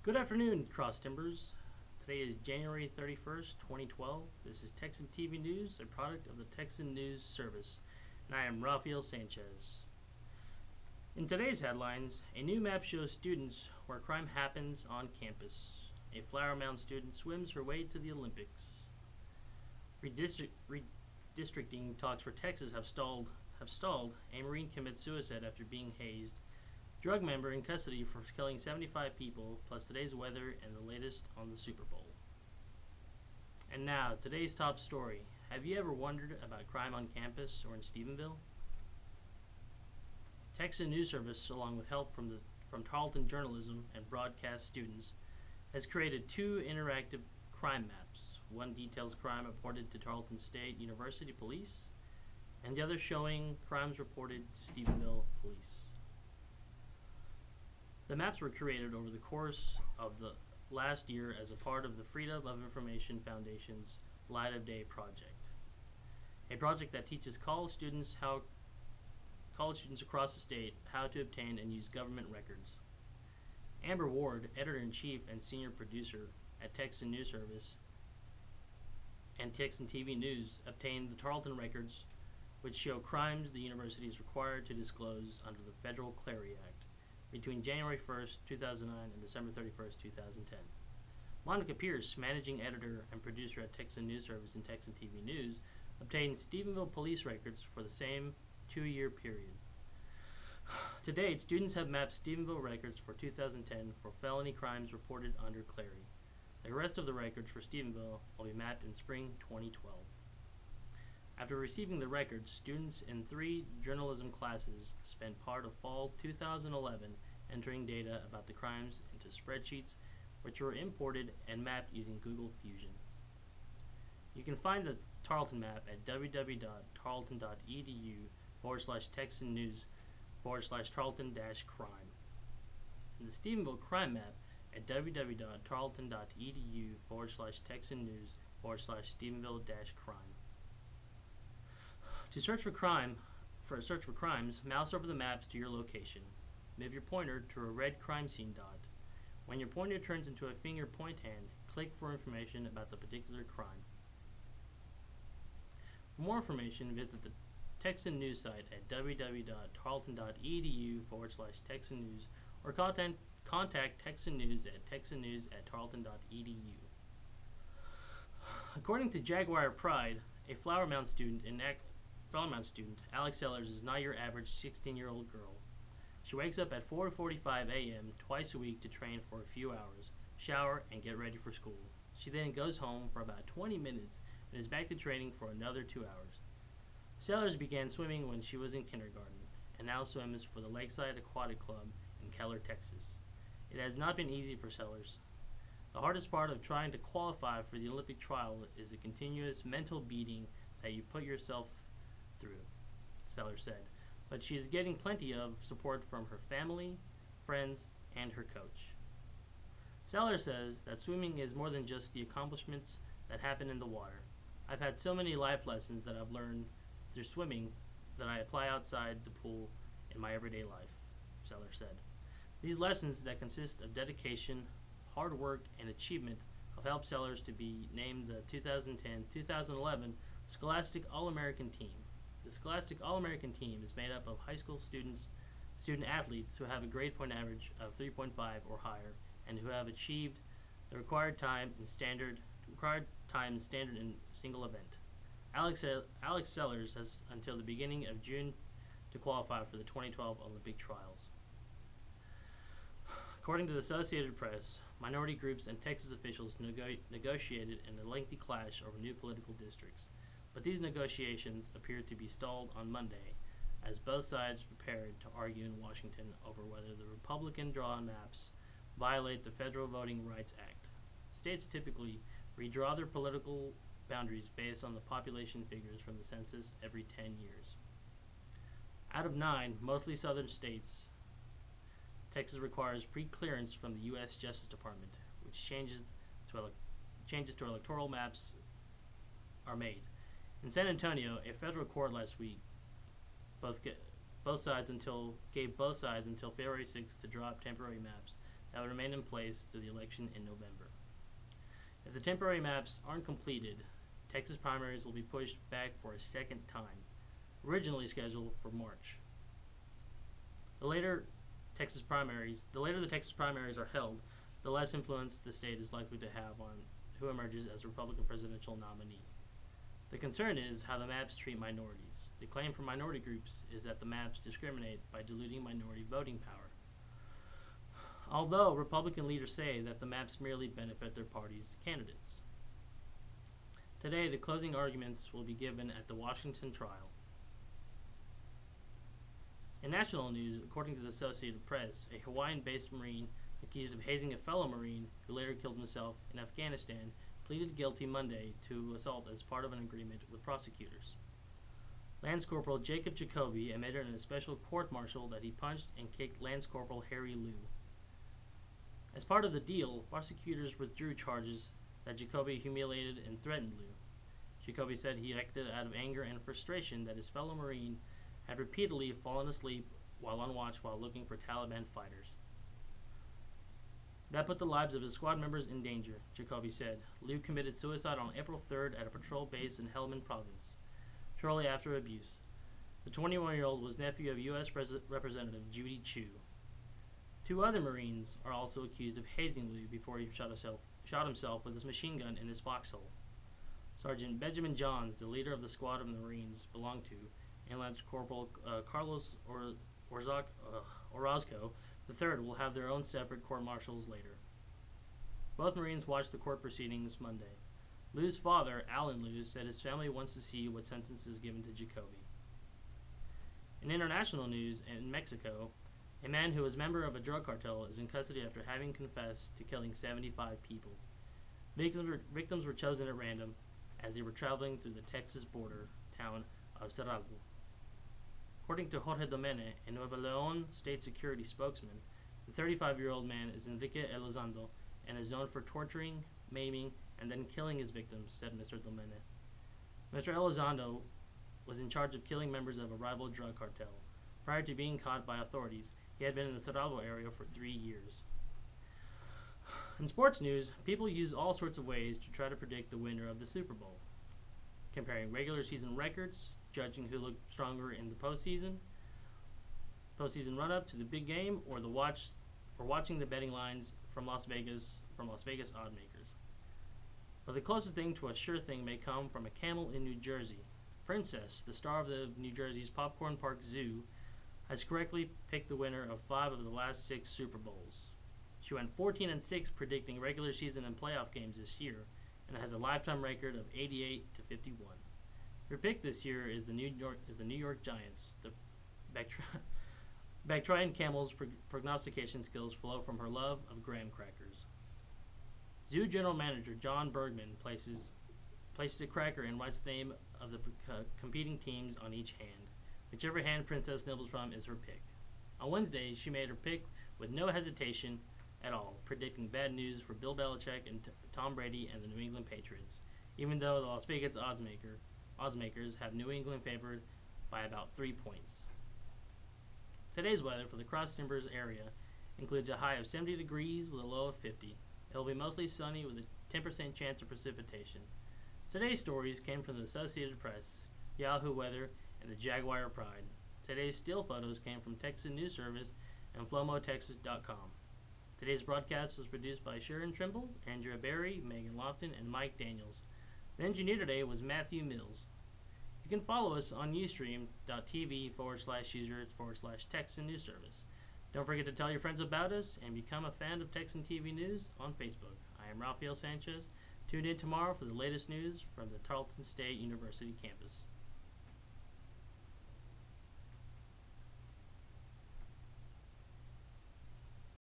Good afternoon, Cross Timbers. Today is January 31st, 2012. This is Texan TV News, a product of the Texan News Service, and I am Rafael Sanchez. In today's headlines, a new map shows students where crime happens on campus. A Flower Mound student swims her way to the Olympics. Redistricting talks for Texas have stalled. A Marine commits suicide after being hazed. Drug member in custody for killing 75 people, plus today's weather and the latest on the Super Bowl. And now, today's top story. Have you ever wondered about crime on campus or in Stephenville? Texan News Service, along with help from Tarleton journalism and broadcast students, has created two interactive crime maps. One details crime reported to Tarleton State University Police, and the other showing crimes reported to Stephenville Police. The maps were created over the course of the last year as a part of the Freedom of Information Foundation's Light of Day project, a project that teaches college students across the state how to obtain and use government records. Amber Ward, editor-in-chief and senior producer at Texan News Service and Texan TV News, obtained the Tarleton records, which show crimes the university is required to disclose under the Federal Clery Act between January 1st, 2009 and December 31st, 2010. Monica Pierce, managing editor and producer at Texan News Service and Texan TV News, obtained Stephenville police records for the same 2-year period. To date, students have mapped Stephenville records for 2010 for felony crimes reported under Clery. The rest of the records for Stephenville will be mapped in spring 2012. After receiving the records, students in 3 journalism classes spent part of fall 2011 entering data about the crimes into spreadsheets, which were imported and mapped using Google Fusion. You can find the Tarleton map at www.tarleton.edu/Texan News/Tarleton-crime. And the Stephenville crime map at www.tarleton.edu/Texan News/Stephenville-crime. To search for crimes, mouse over the maps to your location. Move your pointer to a red crime scene dot. When your pointer turns into a finger point hand, click for information about the particular crime. For more information, visit the Texan News site at www.tarleton.edu/Texan News or contact Texan News at texannews@tarleton.edu. According to Jaguar Pride, a Flower Mound student, Alex Sellers is not your average 16-year-old girl. She wakes up at 4:45 a.m. twice a week to train for a few hours, shower, and get ready for school. She then goes home for about 20 minutes and is back to training for another 2 hours. Sellers began swimming when she was in kindergarten and now swims for the Lakeside Aquatic Club in Keller, Texas. It has not been easy for Sellers. The hardest part of trying to qualify for the Olympic trial is the continuous mental beating that you put yourself through, Sellers said, but she is getting plenty of support from her family, friends, and her coach. Sellers says that swimming is more than just the accomplishments that happen in the water. I've had so many life lessons that I've learned through swimming that I apply outside the pool in my everyday life, Sellers said. These lessons that consist of dedication, hard work, and achievement have helped Sellers to be named the 2010-2011 Scholastic All-American Team. The Scholastic All-American Team is made up of high school student athletes who have a grade point average of 3.5 or higher and who have achieved the required time in standard in single event. Alex Sellers has until the beginning of June to qualify for the 2012 Olympic trials. According to the Associated Press, minority groups and Texas officials negotiated in a lengthy clash over new political districts. But these negotiations appeared to be stalled on Monday as both sides prepared to argue in Washington over whether the Republican-drawn maps violate the Federal Voting Rights Act. States typically redraw their political boundaries based on the population figures from the census every 10 years. Out of 9, mostly southern states, Texas requires pre-clearance from the U.S. Justice Department, which changes to electoral maps are made. In San Antonio, a federal court last week gave both sides until February 6th to draw up temporary maps that would remain in place through the election in November. If the temporary maps aren't completed, Texas primaries will be pushed back for a second time, originally scheduled for March. The later the Texas primaries are held, the less influence the state is likely to have on who emerges as a Republican presidential nominee. The concern is how the maps treat minorities. The claim from minority groups is that the maps discriminate by diluting minority voting power. Although Republican leaders say that the maps merely benefit their party's candidates. Today, the closing arguments will be given at the Washington trial. In national news, according to the Associated Press, a Hawaiian-based Marine accused of hazing a fellow Marine who later killed himself in Afghanistan pleaded guilty Monday to assault as part of an agreement with prosecutors. Lance Corporal Jacob Jacoby admitted in a special court-martial that he punched and kicked Lance Corporal Harry Liu. As part of the deal, prosecutors withdrew charges that Jacoby humiliated and threatened Liu. Jacoby said he acted out of anger and frustration that his fellow Marine had repeatedly fallen asleep while on watch while looking for Taliban fighters. That put the lives of his squad members in danger, Jacoby said. Liu committed suicide on April 3rd at a patrol base in Helmand Province, shortly after abuse. The 21-year-old was nephew of U.S. Representative Judy Chu. Two other Marines are also accused of hazing Liu before he shot himself with his machine gun in his foxhole. Sergeant Benjamin Johns, the leader of the squad of the Marines belonged to, and Lance Corporal Carlos Orozco III will have their own separate court-martials later. Both Marines watched the court proceedings Monday. Liu's father, Alan Liu, said his family wants to see what sentence is given to Jacoby. In international news, in Mexico, a man who was a member of a drug cartel is in custody after having confessed to killing 75 people. Victims were chosen at random as they were traveling through the Texas border town of Cerralbo. According to Jorge Domene, a Nuevo León state security spokesman, the 35-year-old man is Enrique Elizondo and is known for torturing, maiming, and then killing his victims, said Mr. Domene. Mr. Elizondo was in charge of killing members of a rival drug cartel. Prior to being caught by authorities, he had been in the Cerralbo area for 3 years. In sports news, people use all sorts of ways to try to predict the winner of the Super Bowl, comparing regular season records, judging who looked stronger in the postseason run-up to the big game, or watching the betting lines from Las Vegas oddmakers. But the closest thing to a sure thing may come from a camel in New Jersey. Princess, the star of the New Jersey's Popcorn Park Zoo, has correctly picked the winner of 5 of the last 6 Super Bowls. She went 14-6 predicting regular season and playoff games this year, and has a lifetime record of 88-51. Her pick this year is the New York Giants. The Bactrian Camel's prognostication skills flow from her love of graham crackers. Zoo General Manager John Bergman places a cracker and writes the name of the competing teams on each hand. Whichever hand Princess nibbles from is her pick. On Wednesday, she made her pick with no hesitation at all, predicting bad news for Bill Belichick and Tom Brady and the New England Patriots, even though the Las Vegas oddsmakers have New England favored by about 3 points. Today's weather for the Cross Timbers area includes a high of 70 degrees with a low of 50. It will be mostly sunny with a 10% chance of precipitation. Today's stories came from the Associated Press, Yahoo Weather, and the Jaguar Pride. Today's still photos came from Texan News Service and FlomoTexas.com. Today's broadcast was produced by Sharon Trimble, Andrea Berry, Megan Lofton, and Mike Daniels. The engineer today was Matthew Mills. You can follow us on ustream.tv/user/Texan News Service. Don't forget to tell your friends about us and become a fan of Texan TV News on Facebook. I am Rafael Sanchez. Tune in tomorrow for the latest news from the Tarleton State University campus.